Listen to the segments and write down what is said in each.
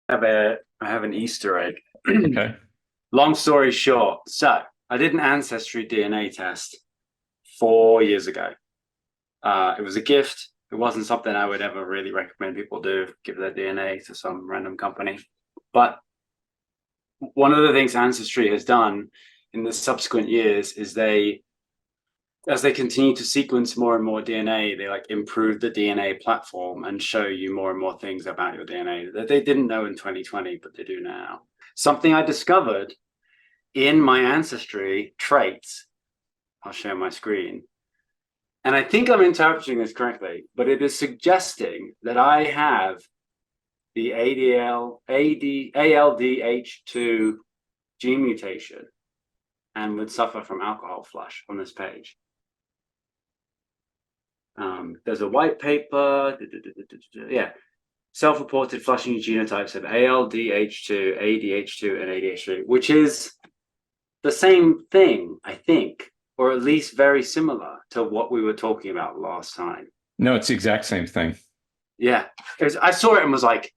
I have an Easter egg. Okay. Long story short, so I did an ancestry DNA test 4 years ago. It was a gift. It wasn't something I would ever really recommend people do, give their DNA to some random company. But one of the things Ancestry has done in the subsequent years is as they continue to sequence more and more DNA, they like improve the DNA platform and show you more and more things about your DNA that they didn't know in 2020, but they do now. Something I discovered in my ancestry traits. I'll share my screen. And I think I'm interpreting this correctly, but it is suggesting that I have the ALDH2 gene mutation and would suffer from alcohol flush on this page. There's a white paper. Yeah. Self-reported flushing genotypes of ALDH2, ADH2, and ADH3, which is the same thing, I think, or at least very similar to what we were talking about last time. No, it's the exact same thing. Yeah. I saw it and was like,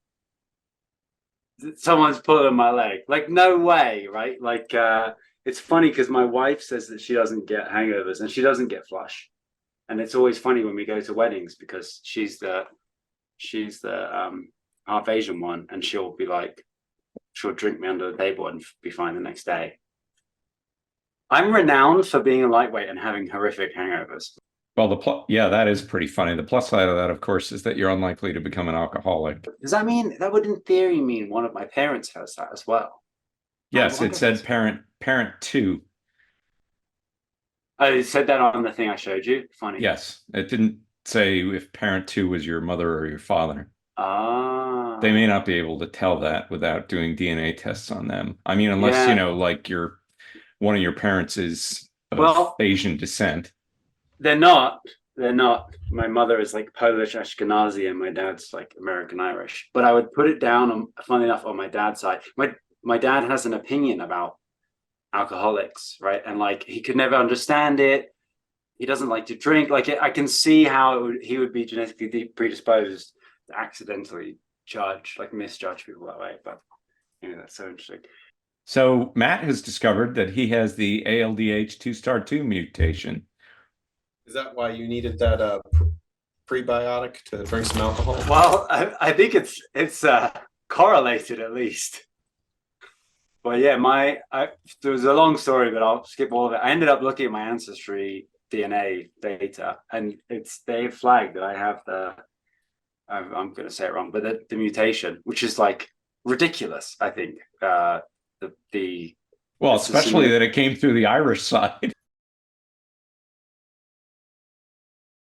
someone's pulling my leg. Like, no way, right? Like, it's funny because my wife says that she doesn't get hangovers and she doesn't get flush. And it's always funny when we go to weddings because she's the half Asian one, and she'll drink me under the table and be fine the next day. I'm renowned for being a lightweight and having horrific hangovers. Well, yeah, that is pretty funny. The plus side of that, of course, is that you're unlikely to become an alcoholic. Does that mean that would, in theory, mean one of my parents has that as well? I Yes, it wonder if said it's. parent two. I said that on the thing I showed you. Funny. Yes, it didn't say if parent two was your mother or your father. They may Ah, not be able to tell that without doing DNA tests on them. I mean, unless, yeah. like one of your parents is of Well, Asian descent. they're not. They're not. My mother is like Polish Ashkenazi, and my dad's like American Irish. But I would put it down on, funny enough, on my dad's side. My dad has an opinion about alcoholics, right? And like he could never understand it. He doesn't like to drink. Like I can see how he would be genetically predisposed to accidentally misjudge people that way. But that's so interesting. So Matt has discovered that he has the ALDH2 star 2 mutation. Is that why you needed that prebiotic to drink some alcohol? Well, I think it's correlated at least. But yeah, there was a long story, but I'll skip all of it. I ended up looking at my ancestry DNA data, and they flagged that I have I'm going to say it wrong, but the mutation, which is like ridiculous. I think the Well, it's especially that it came through the Irish side.